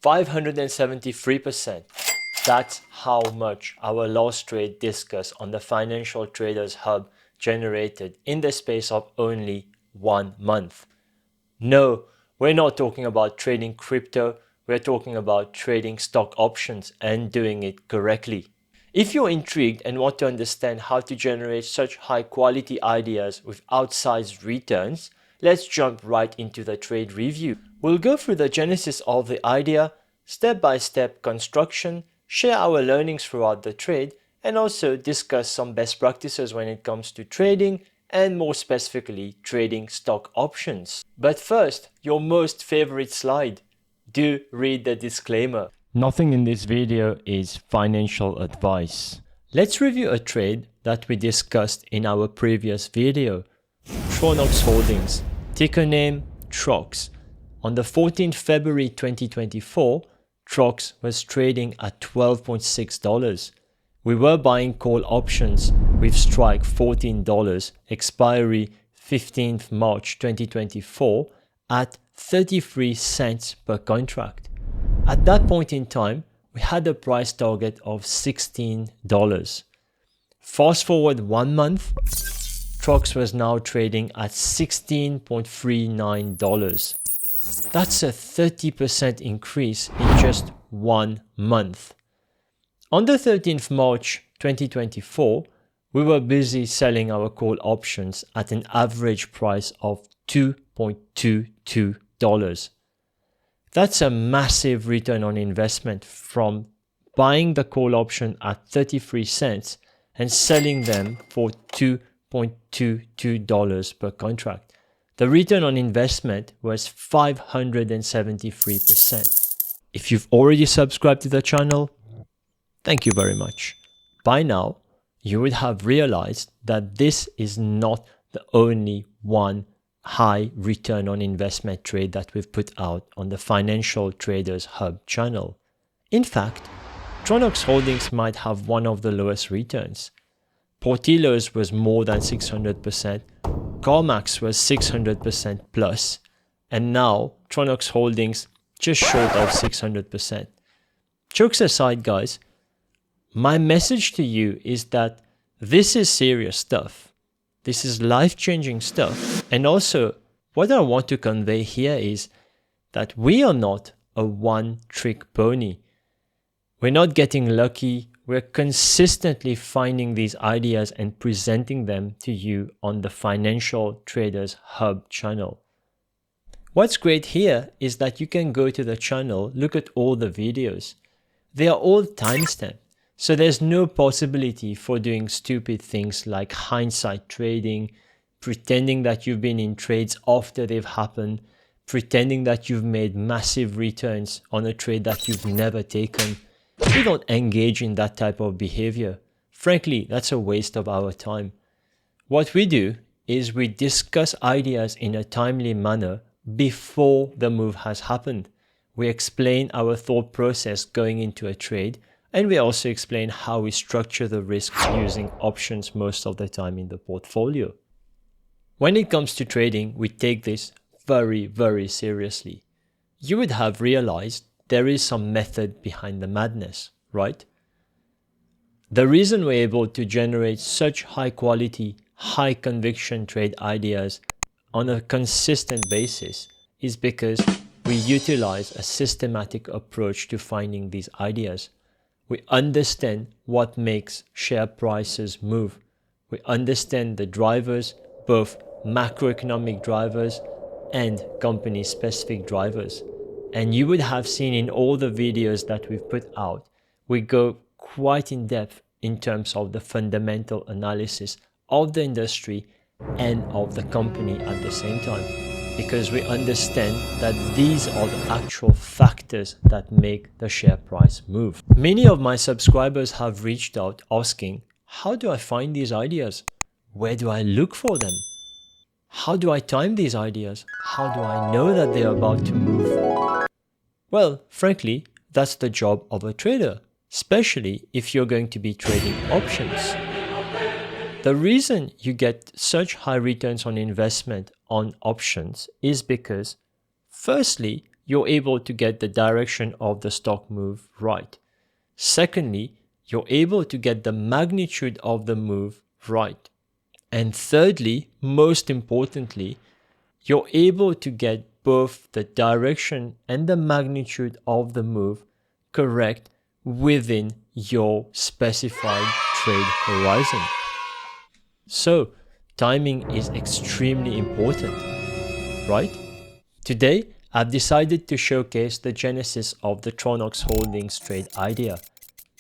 573%. That's how much our last trade discussed on the Financial Traders Hub generated in the space of only 1 month. No, we're not talking about trading crypto, we're talking about trading stock options and doing it correctly. If you're intrigued and want to understand how to generate such high quality ideas with outsized returns, let's jump right into the trade review. We'll go through the genesis of the idea, step-by-step construction, share our learnings throughout the trade, and also discuss some best practices when it comes to trading and more specifically trading stock options. But first, your most favorite slide. Do read the disclaimer. Nothing in this video is financial advice. Let's review a trade that we discussed in our previous video. Tronox Holdings, ticker name Trox. On the 14th February 2024, Trox was trading at $12.6. We were buying call options with strike $14, expiry 15th March 2024 at 33 cents per contract. At that point in time, we had a price target of $16. Fast forward 1 month, Trox was now trading at $16.39. That's a 30% increase in just 1 month. On the 13th March 2024, we were busy selling our call options at an average price of $2.22. That's a massive return on investment from buying the call option at 33 cents and selling them for $2.22 per contract. The return on investment was 573%. If you've already subscribed to the channel, thank you very much. By now, you would have realized that this is not the only one high return on investment trade that we've put out on the Financial Traders Hub channel. In fact, Tronox Holdings might have one of the lowest returns. Portillo's was more than 600%, CarMax was 600% plus, and now Tronox Holdings just short of 600%. Jokes aside, guys, my message to you is that this is serious stuff. This is life-changing stuff. And also, what I want to convey here is that we are not a one-trick pony. We're not getting lucky. We're consistently finding these ideas and presenting them to you on the Financial Traders Hub channel. What's great here is that you can go to the channel, look at all the videos. They are all timestamped. So there's no possibility for doing stupid things like hindsight trading, pretending that you've been in trades after they've happened, pretending that you've made massive returns on a trade that you've never taken. We don't engage in that type of behavior. Frankly, that's a waste of our time. What we do is we discuss ideas in a timely manner before the move has happened. We explain our thought process going into a trade, and we also explain how we structure the risks using options most of the time in the portfolio. When it comes to trading, we take this very, very seriously. You would have realized there is some method behind the madness, right? The reason we're able to generate such high quality, high conviction trade ideas on a consistent basis is because we utilize a systematic approach to finding these ideas. We understand what makes share prices move. We understand the drivers, both macroeconomic drivers and company-specific drivers. And you would have seen in all the videos that we've put out, we go quite in depth in terms of the fundamental analysis of the industry and of the company at the same time. Because we understand that these are the actual factors that make the share price move. Many of my subscribers have reached out asking, how do I find these ideas? Where do I look for them? How do I time these ideas? How do I know that they're about to move? Well, frankly, that's the job of a trader, especially if you're going to be trading options. The reason you get such high returns on investment on options is because, firstly, you're able to get the direction of the stock move right. Secondly, you're able to get the magnitude of the move right. And thirdly, most importantly, you're able to get both the direction and the magnitude of the move correct within your specified trade horizon. So, timing is extremely important, right? Today, I've decided to showcase the genesis of the Tronox Holdings trade idea.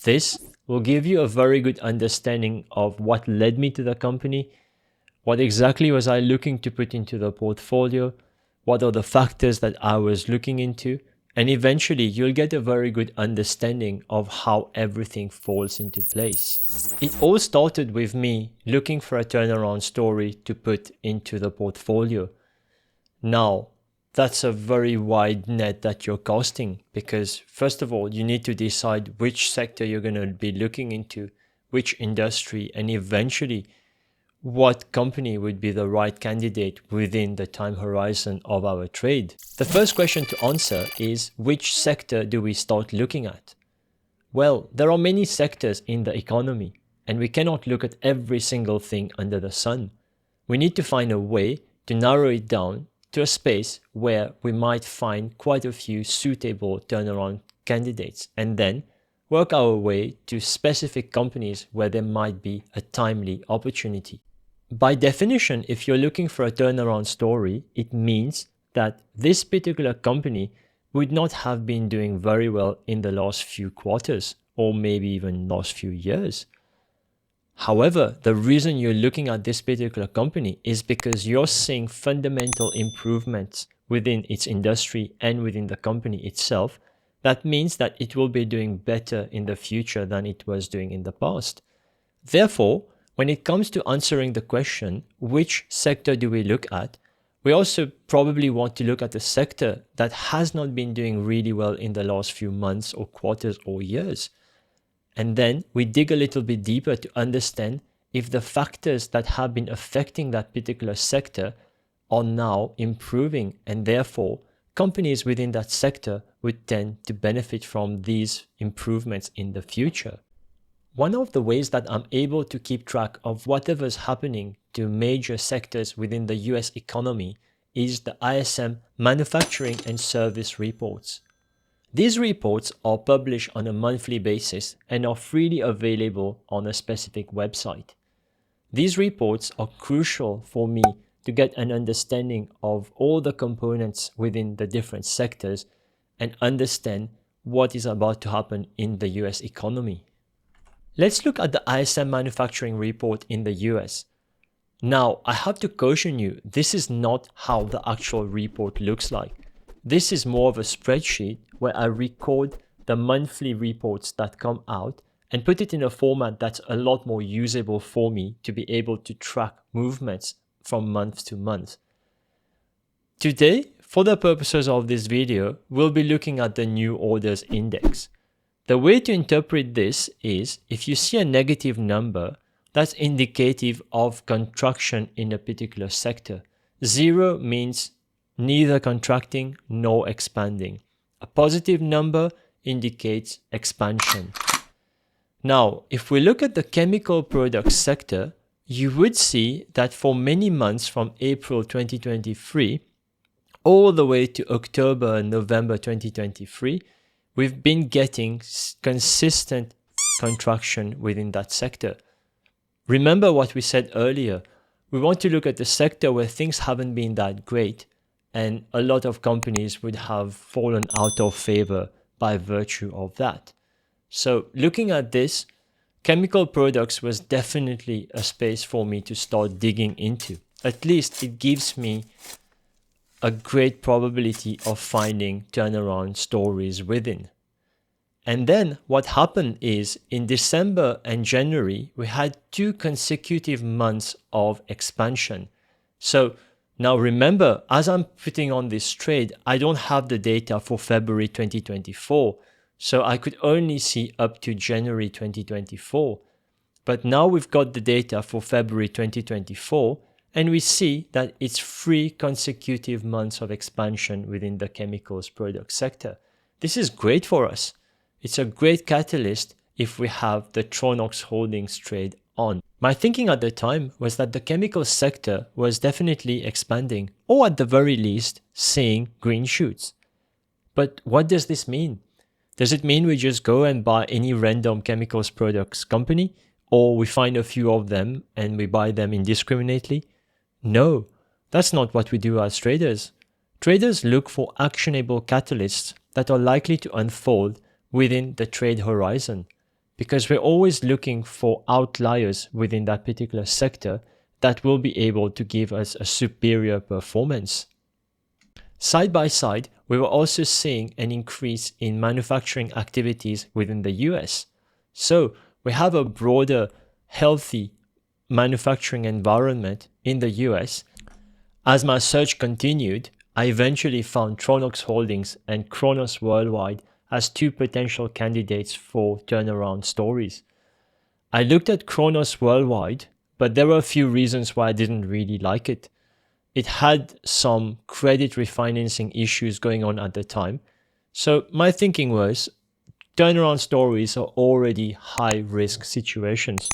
This will give you a very good understanding of what led me to the company, what exactly was I looking to put into the portfolio, what are the factors that I was looking into, and eventually you'll get a very good understanding of how everything falls into place. It all started with me looking for a turnaround story to put into the portfolio. Now, that's a very wide net that you're casting because first of all, you need to decide which sector you're going to be looking into, which industry, and eventually what company would be the right candidate within the time horizon of our trade. The first question to answer is, which sector do we start looking at? Well, there are many sectors in the economy, and we cannot look at every single thing under the sun. We need to find a way to narrow it down to a space where we might find quite a few suitable turnaround candidates, and then work our way to specific companies where there might be a timely opportunity. By definition, if you're looking for a turnaround story, it means that this particular company would not have been doing very well in the last few quarters or maybe even last few years. However, the reason you're looking at this particular company is because you're seeing fundamental improvements within its industry and within the company itself. That means that it will be doing better in the future than it was doing in the past. Therefore, when it comes to answering the question, which sector do we look at, we also probably want to look at a sector that has not been doing really well in the last few months or quarters or years. And then we dig a little bit deeper to understand if the factors that have been affecting that particular sector are now improving, and therefore companies within that sector would tend to benefit from these improvements in the future. One of the ways that I'm able to keep track of whatever's happening to major sectors within the US economy is the ISM Manufacturing and Service Reports. These reports are published on a monthly basis and are freely available on a specific website. These reports are crucial for me to get an understanding of all the components within the different sectors and understand what is about to happen in the US economy. Let's look at the ISM Manufacturing Report in the US. Now, I have to caution you, this is not how the actual report looks like. This is more of a spreadsheet where I record the monthly reports that come out and put it in a format that's a lot more usable for me to be able to track movements from month to month. Today, for the purposes of this video, we'll be looking at the new orders index. The way to interpret this is if you see a negative number, that's indicative of contraction in a particular sector. 0 means neither contracting nor expanding. A positive number indicates expansion. Now, if we look at the chemical products sector, you would see that for many months from April 2023 all the way to October and November 2023, we've been getting consistent contraction within that sector. Remember what we said earlier. We want to look at the sector where things haven't been that great and a lot of companies would have fallen out of favor by virtue of that. So looking at this, chemical products was definitely a space for me to start digging into. At least it gives me a great probability of finding turnaround stories within. And then what happened is in December and January, we had 2 consecutive months of expansion. So now remember, as I'm putting on this trade, I don't have the data for February 2024. So I could only see up to January 2024. But now we've got the data for February 2024. and we see that it's 3 consecutive months of expansion within the chemicals product sector. This is great for us. It's a great catalyst if we have the Tronox Holdings trade on. My thinking at the time was that the chemical sector was definitely expanding, or at the very least, seeing green shoots. But what does this mean? Does it mean we just go and buy any random chemicals products company, or we find a few of them and we buy them indiscriminately? No, that's not what we do as traders. Traders look for actionable catalysts that are likely to unfold within the trade horizon, because we're always looking for outliers within that particular sector that will be able to give us a superior performance. Side by side, we were also seeing an increase in manufacturing activities within the US. So we have a broader, healthy manufacturing environment in the US. As my search continued, I eventually found Tronox Holdings and Kronos Worldwide as 2 potential candidates for turnaround stories. I looked at Kronos Worldwide, but there were a few reasons why I didn't really like it. It had some credit refinancing issues going on at the time. So my thinking was, turnaround stories are already high risk situations.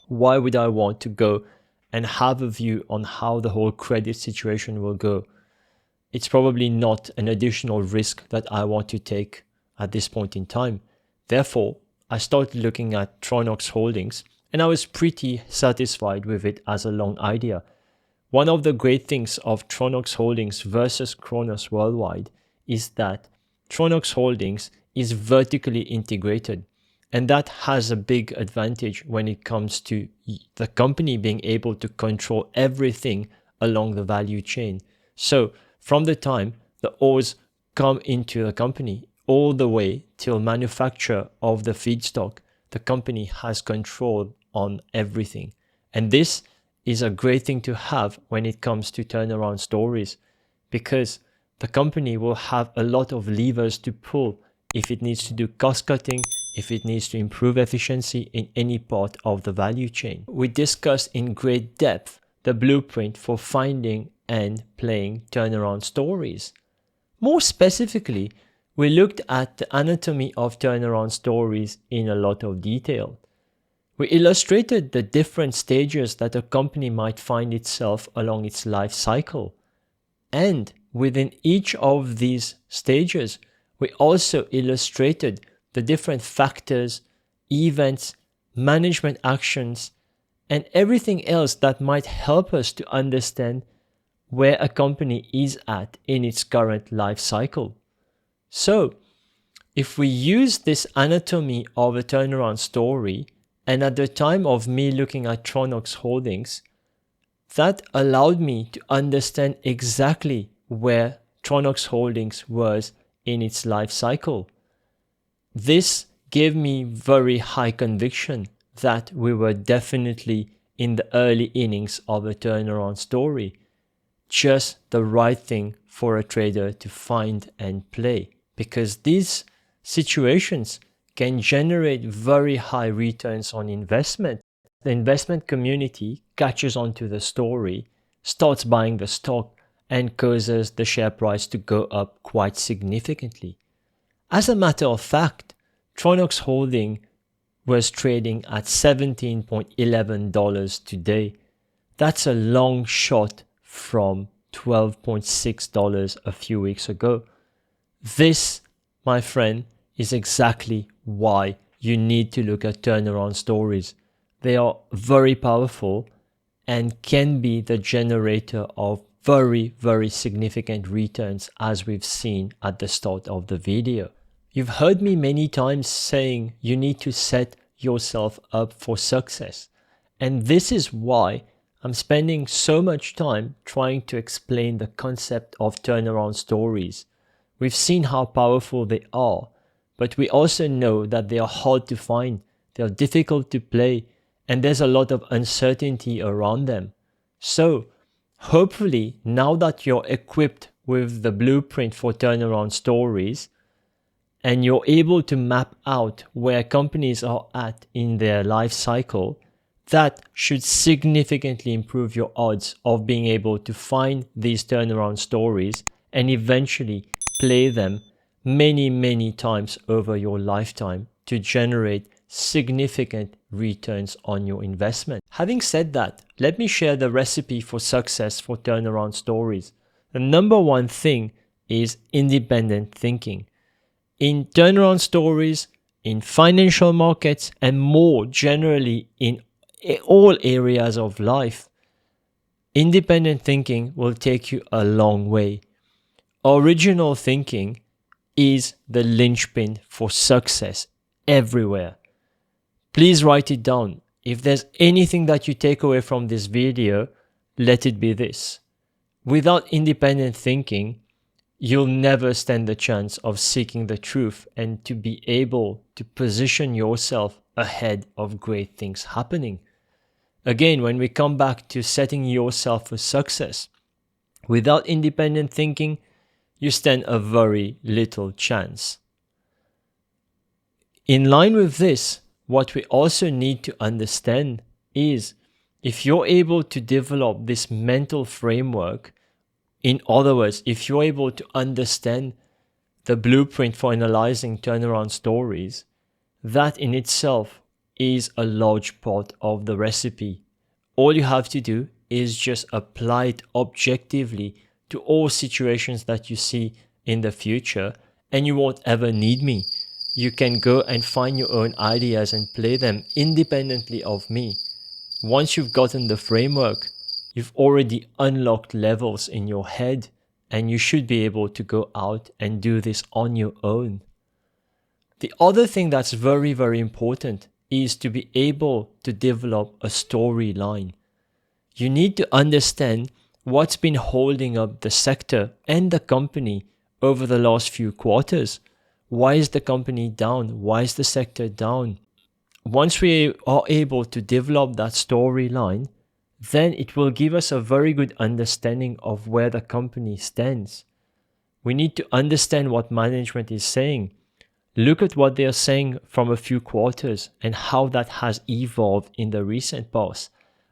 Why would I want to go and have a view on how the whole credit situation will go? It's probably not an additional risk that I want to take at this point in time. Therefore, I started looking at Tronox Holdings, and I was pretty satisfied with it as a long idea. One of the great things of Tronox Holdings versus Kronos Worldwide is that Tronox Holdings is vertically integrated, and that has a big advantage when it comes to the company being able to control everything along the value chain. So from the time the ores come into the company all the way till manufacture of the feedstock, the company has control on everything. And this is a great thing to have when it comes to turnaround stories, because the company will have a lot of levers to pull if it needs to do cost cutting, if it needs to improve efficiency in any part of the value chain. We discussed in great depth the blueprint for finding and playing turnaround stories. More specifically, we looked at the anatomy of turnaround stories in a lot of detail. We illustrated the different stages that a company might find itself along its life cycle. And within each of these stages, we also illustrated the different factors, events, management actions, and everything else that might help us to understand where a company is at in its current life cycle. So, if we use this anatomy of a turnaround story, and at the time of me looking at Tronox Holdings, that allowed me to understand exactly where Tronox Holdings was in its life cycle. This gave me very high conviction that we were definitely in the early innings of a turnaround story. Just the right thing for a trader to find and play, because these situations can generate very high returns on investment. The investment community catches on to the story, starts buying the stock, and causes the share price to go up quite significantly. As a matter of fact, Tronox Holding was trading at $17.11 today. That's a long shot from $12.6 a few weeks ago. This, my friend, is exactly why you need to look at turnaround stories. They are very powerful and can be the generator of very, very significant returns, as we've seen at the start of the video. You've heard me many times saying you need to set yourself up for success. And this is why I'm spending so much time trying to explain the concept of turnaround stories. We've seen how powerful they are, but we also know that they are hard to find, they are difficult to play, and there's a lot of uncertainty around them. So, hopefully, now that you're equipped with the blueprint for turnaround stories, and you're able to map out where companies are at in their life cycle, That should significantly improve your odds of being able to find these turnaround stories and eventually play them many, many times over your lifetime to generate significant returns on your investment. Having said that, let me share the recipe for success for turnaround stories. The number one thing is independent thinking. In turnaround stories, in financial markets, and more generally in all areas of life, independent thinking will take you a long way. Original thinking is the linchpin for success everywhere. Please write it down. If there's anything that you take away from this video, let it be this. Without independent thinking, you'll never stand the chance of seeking the truth and to be able to position yourself ahead of great things happening. Again, when we come back to setting yourself for success, without independent thinking, you stand a very little chance. In line with this, what we also need to understand is if you're able to develop this mental framework, in other words, if you're able to understand the blueprint for analyzing turnaround stories, that in itself is a large part of the recipe. All you have to do is just apply it objectively to all situations that you see in the future, and you won't ever need me. You can go and find your own ideas and play them independently of me. Once you've gotten the framework, you've already unlocked levels in your head, and you should be able to go out and do this on your own. The other thing that's very, very important is to be able to develop a storyline. You need to understand what's been holding up the sector and the company over the last few quarters. Why is the company down? Why is the sector down? Once we are able to develop that storyline, then it will give us a very good understanding of where the company stands. We need to understand what management is saying. Look at what they are saying from a few quarters and how that has evolved in the recent past.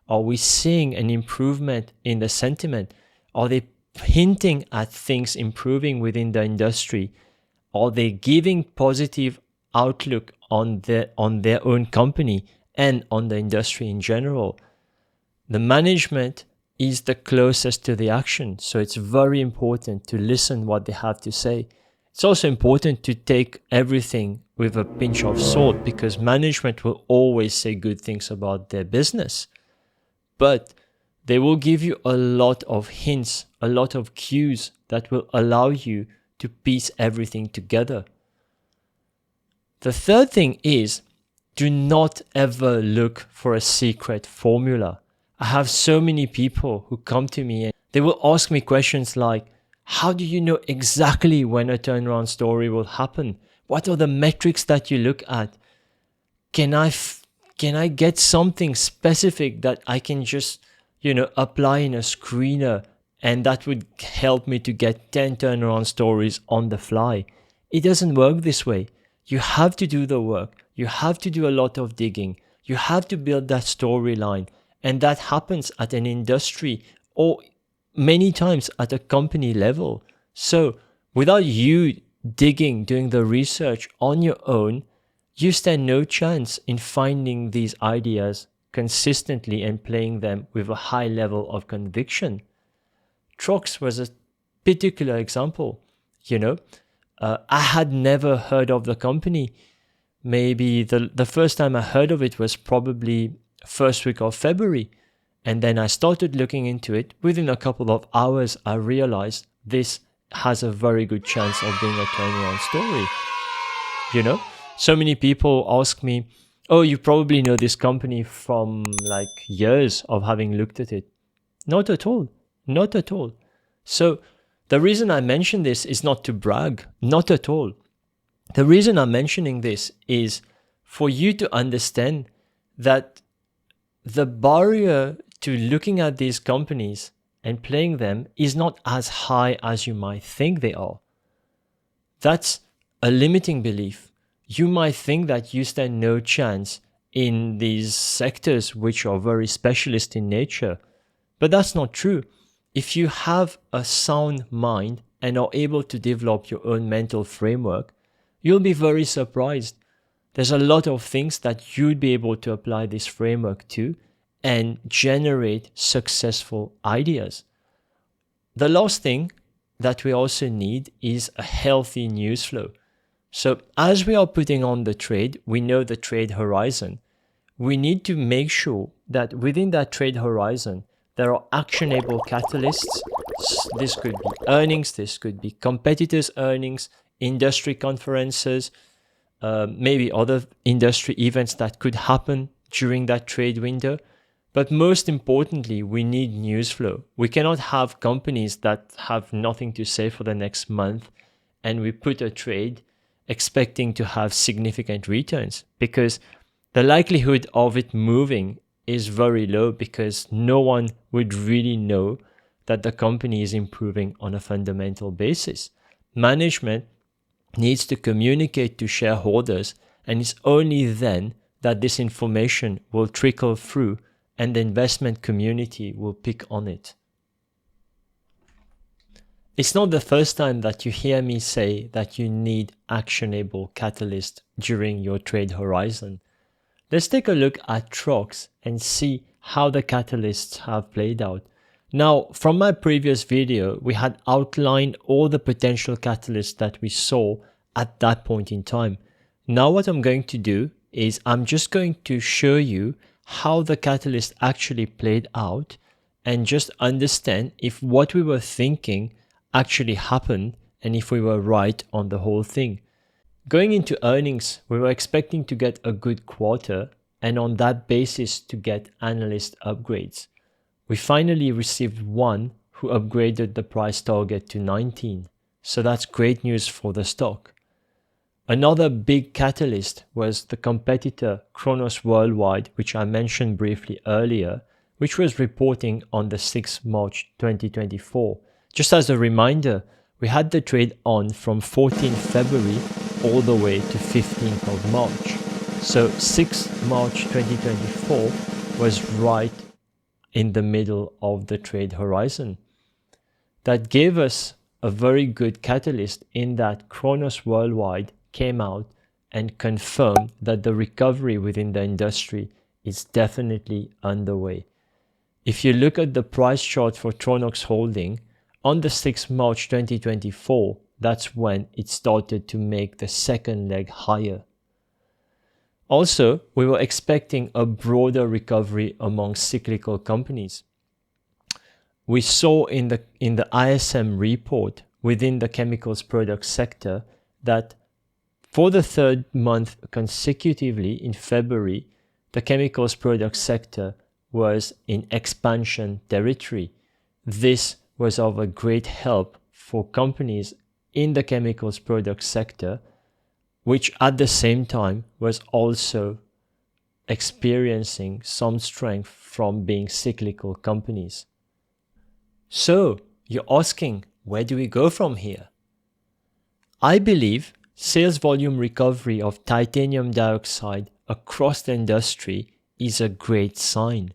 Are we seeing an improvement in the sentiment? Are they hinting at things improving within the industry? Are they giving positive outlook on their own company and on the industry in general? The management is the closest to the action, so it's very important to listen what they have to say. It's also important to take everything with a pinch of salt because management will always say good things about their business, but they will give you a lot of hints, a lot of cues that will allow you to piece everything together. The third thing is, do not ever look for a secret formula. I have so many people who come to me and they will ask me questions like, how do you know exactly when a turnaround story will happen? What are the metrics that you look at? Can I get something specific that I can just, apply in a screener and that would help me to get 10 turnaround stories on the fly? It doesn't work this way. You have to do the work. You have to do a lot of digging. You have to build that storyline. And that happens at an industry or many times at a company level. So without you digging, doing the research on your own, you stand no chance in finding these ideas consistently and playing them with a high level of conviction. Trox was a particular example. I had never heard of the company. Maybe the first time I heard of it was probably first week of February. And then I started looking into it. Within a couple of hours, I realized this has a very good chance of being a turnaround story. So many people ask me, oh, you probably know this company from like years of having looked at it. Not at all. Not at all. So the reason I mention this is not to brag. Not at all. The reason I'm mentioning this is for you to understand that the barrier to looking at these companies and playing them is not as high as you might think they are. That's a limiting belief. You might think that you stand no chance in these sectors which are very specialist in nature. But that's not true. If you have a sound mind and are able to develop your own mental framework, you'll be very surprised. There's a lot of things that you'd be able to apply this framework to and generate successful ideas. The last thing that we also need is a healthy news flow. So as we are putting on the trade, we know the trade horizon. We need to make sure that within that trade horizon, there are actionable catalysts. This could be earnings, this could be competitors' earnings, industry conferences, maybe other industry events that could happen during that trade window. But most importantly, we need news flow. We cannot have companies that have nothing to say for the next month and we put a trade expecting to have significant returns, because the likelihood of it moving is very low, because no one would really know that the company is improving on a fundamental basis. Management needs to communicate to shareholders, and it's only then that this information will trickle through and the investment community will pick on it. It's not the first time that you hear me say that you need actionable catalyst during your trade horizon. Let's take a look at Trox and see how the catalysts have played out. Now, from my previous video, we had outlined all the potential catalysts that we saw at that point in time. Now what I'm going to do is I'm just going to show you how the catalyst actually played out and just understand if what we were thinking actually happened and if we were right on the whole thing. Going into earnings, we were expecting to get a good quarter and on that basis to get analyst upgrades. We finally received one who upgraded the price target to 19, so that's great news for the stock. Another big catalyst was the competitor Tronox Worldwide, which I mentioned briefly earlier, which was reporting on the 6th March 2024. Just as a reminder, we had the trade on from 14th February all the way to 15th of March. So 6th March 2024 was right in the middle of the trade horizon. That gave us a very good catalyst in that Tronox Worldwide came out and confirmed that the recovery within the industry is definitely underway. If you look at the price chart for Tronox Holdings, on the 6th March 2024, that's when it started to make the second leg higher. Also, we were expecting a broader recovery among cyclical companies. We saw in the ISM report within the chemicals product sector that for the third month consecutively in February, the chemicals product sector was in expansion territory. This was of a great help for companies in the chemicals product sector, which at the same time was also experiencing some strength from being cyclical companies. So you're asking, where do we go from here? I believe sales volume recovery of titanium dioxide across the industry is a great sign.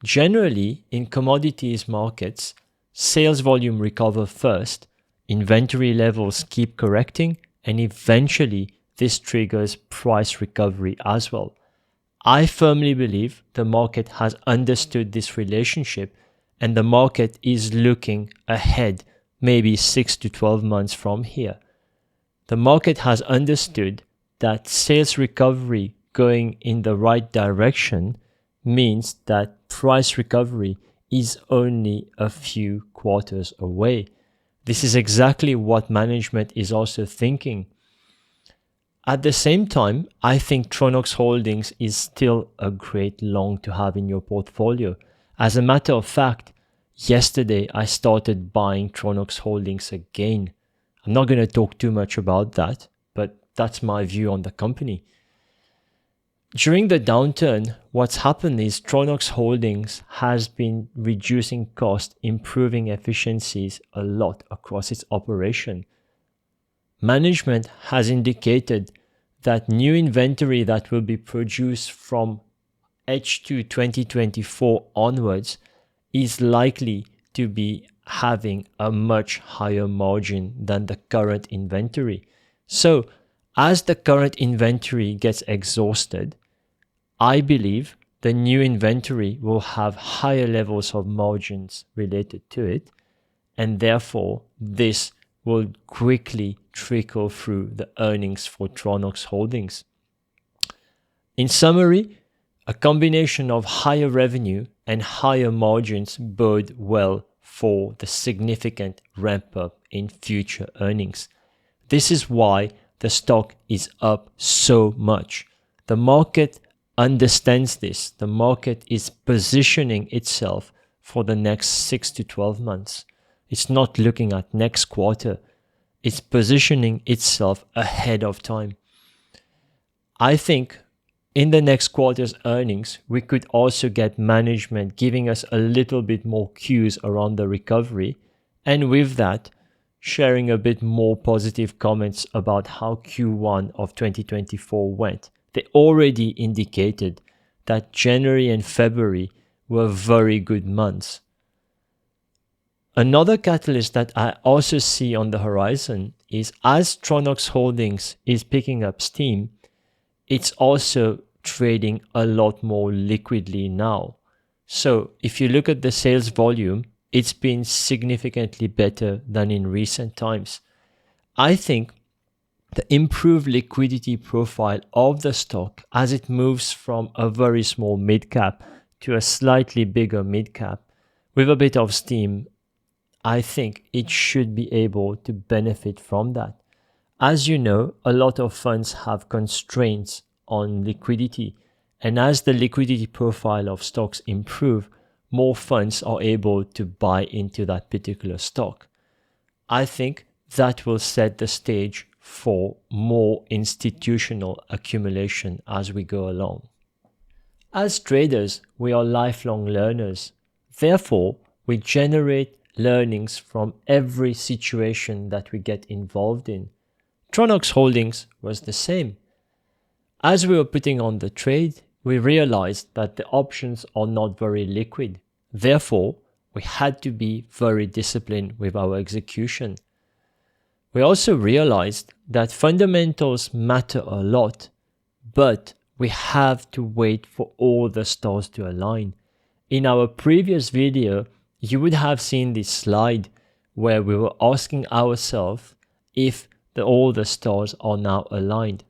Generally, in commodities markets, sales volume recover first, inventory levels keep correcting, and eventually this triggers price recovery as well. I firmly believe the market has understood this relationship and the market is looking ahead, maybe 6 to 12 months from here. The market has understood that sales recovery going in the right direction means that price recovery is only a few quarters away. This is exactly what management is also thinking. At the same time, I think Tronox Holdings is still a great long to have in your portfolio. As a matter of fact, yesterday I started buying Tronox Holdings again. I'm not going to talk too much about that, but that's my view on the company. During the downturn, what's happened is Tronox Holdings has been reducing cost, improving efficiencies a lot across its operation. Management has indicated that new inventory that will be produced from H2 2024 onwards is likely to be having a much higher margin than the current inventory. So as the current inventory gets exhausted, I believe the new inventory will have higher levels of margins related to it, and therefore this will quickly trickle through the earnings for Tronox Holdings. In summary, a combination of higher revenue and higher margins bode well for the significant ramp up in future earnings. This is why the stock is up so much. The market understands this. The market is positioning itself for the next 6 to 12 months. It's not looking at next quarter. It's positioning itself ahead of time. I think in the next quarter's earnings, we could also get management giving us a little bit more cues around the recovery, and with that, sharing a bit more positive comments about how Q1 of 2024 went. They already indicated that January and February were very good months. Another catalyst that I also see on the horizon is as Tronox Holdings is picking up steam, it's also trading a lot more liquidly now. So if you look at the sales volume, it's been significantly better than in recent times. I think the improved liquidity profile of the stock as it moves from a very small mid cap to a slightly bigger mid cap with a bit of steam, I think it should be able to benefit from that. As you know, a lot of funds have constraints on liquidity, and as the liquidity profile of stocks improve, more funds are able to buy into that particular stock. I think that will set the stage for more institutional accumulation as we go along. As traders, we are lifelong learners. Therefore, we generate learnings from every situation that we get involved in. Tronox Holdings was the same. As we were putting on the trade, we realized that the options are not very liquid. Therefore, we had to be very disciplined with our execution. We also realized that fundamentals matter a lot, but we have to wait for all the stars to align. In our previous video, you would have seen this slide where we were asking ourselves if all the stars are now aligned.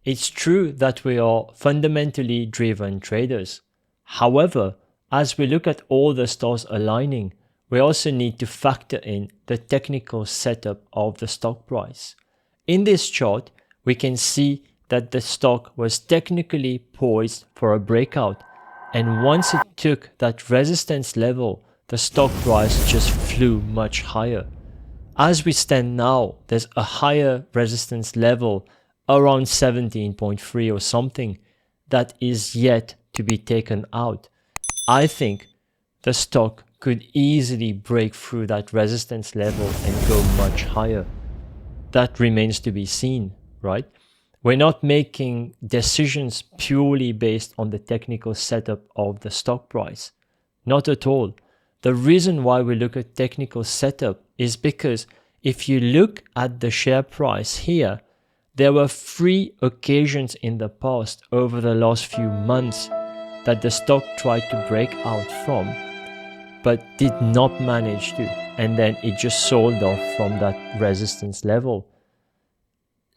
It's true that we are fundamentally driven traders. However, as we look at all the stars aligning, we also need to factor in the technical setup of the stock price. In this chart, we can see that the stock was technically poised for a breakout, and once it took that resistance level, the stock price just flew much higher. As we stand now, there's a higher resistance level around 17.3 or something that is yet to be taken out. I think the stock could easily break through that resistance level and go much higher. That remains to be seen, right? We're not making decisions purely based on the technical setup of the stock price. Not at all. The reason why we look at technical setup is because if you look at the share price here, there were 3 occasions in the past over the last few months that the stock tried to break out from, but did not manage to, and then it just sold off from that resistance level.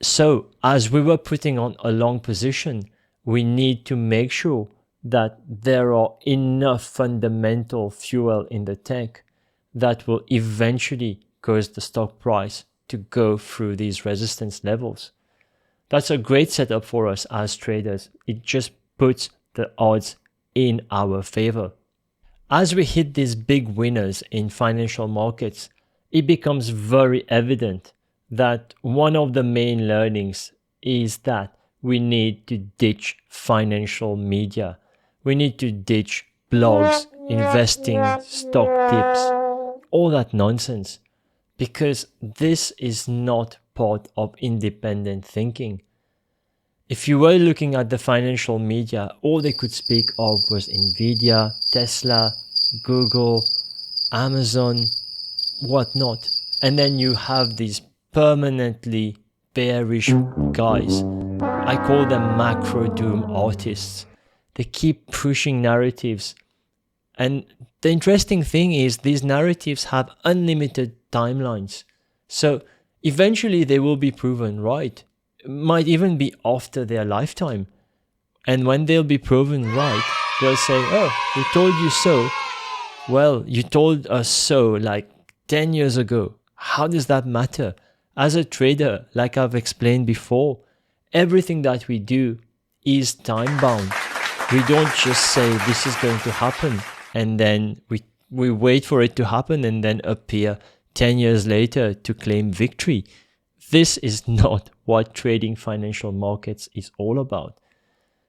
So as we were putting on a long position, we need to make sure that there are enough fundamental fuel in the tank that will eventually cause the stock price to go through these resistance levels. That's a great setup for us as traders. It just puts the odds in our favor. As we hit these big winners in financial markets, it becomes very evident that one of the main learnings is that we need to ditch financial media. We need to ditch blogs, investing, stock tips, all that nonsense, because this is not part of independent thinking. If you were looking at the financial media, all they could speak of was Nvidia, Tesla, Google, Amazon, whatnot. And then you have these permanently bearish guys. I call them macro doom artists. They keep pushing narratives. And the interesting thing is these narratives have unlimited timelines. So eventually they will be proven right. It might even be after their lifetime. And when they'll be proven right, they'll say, oh, we told you so. Well, you told us so like 10 years ago. How does that matter? As a trader, like I've explained before, everything that we do is time bound. We don't just say this is going to happen and then we wait for it to happen and then appear 10 years later to claim victory. This is not what trading financial markets is all about.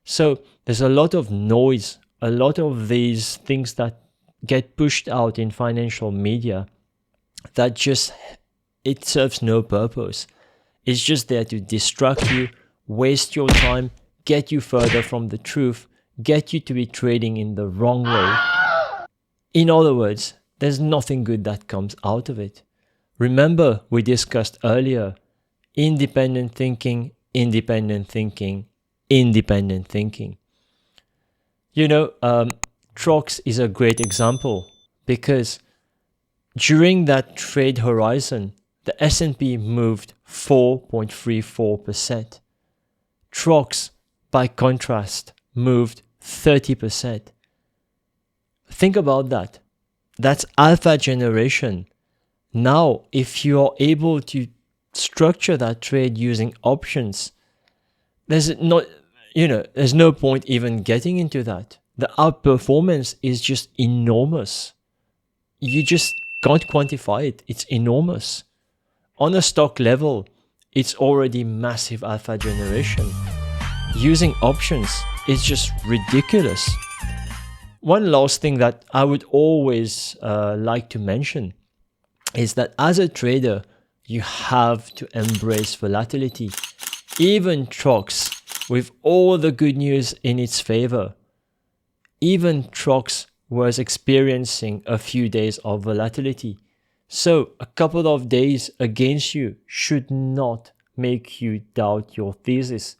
So there's a lot of noise, a lot of these things that get pushed out in financial media that just, it serves no purpose. It's just there to distract you, waste your time, get you further from the truth, get you to be trading in the wrong way. In other words, there's nothing good that comes out of it. Remember, we discussed earlier, independent thinking, independent thinking, independent thinking. You know, Trox is a great example because during that trade horizon, the S&P moved 4.34%. Trox, by contrast, moved 30%. Think about that. That's alpha generation. Now, if you are able to structure that trade using options, there's no point even getting into that. The outperformance is just enormous. You just can't quantify it. It's enormous. On a stock level, it's already massive alpha generation. Using options is just ridiculous. One last thing that I would always like to mention is that as a trader, you have to embrace volatility. Even Trox, with all the good news in its favor, even Trox was experiencing a few days of volatility. So a couple of days against you should not make you doubt your thesis.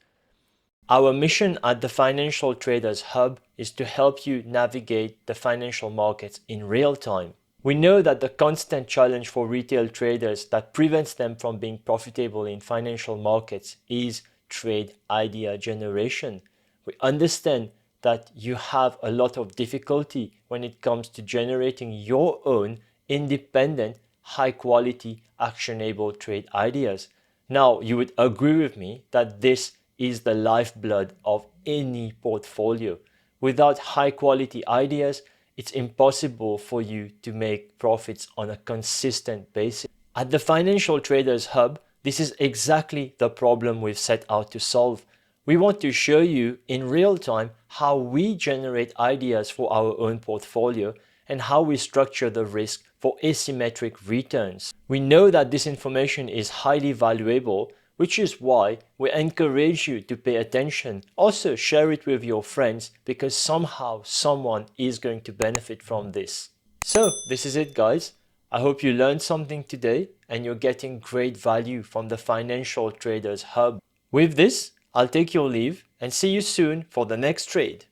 Our mission at the Financial Traders Hub is to help you navigate the financial markets in real time. We know that the constant challenge for retail traders that prevents them from being profitable in financial markets is trade idea generation. We understand that you have a lot of difficulty when it comes to generating your own independent, high-quality, actionable trade ideas. Now, you would agree with me that this is the lifeblood of any portfolio. Without high-quality ideas, it's impossible for you to make profits on a consistent basis. At the Financial Traders Hub, this is exactly the problem we've set out to solve. We want to show you in real time how we generate ideas for our own portfolio and how we structure the risk for asymmetric returns. We know that this information is highly valuable, which is why we encourage you to pay attention. Also share it with your friends because somehow someone is going to benefit from this. So this is it, guys. I hope you learned something today and you're getting great value from the Financial Traders Hub. With this, I'll take your leave and see you soon for the next trade.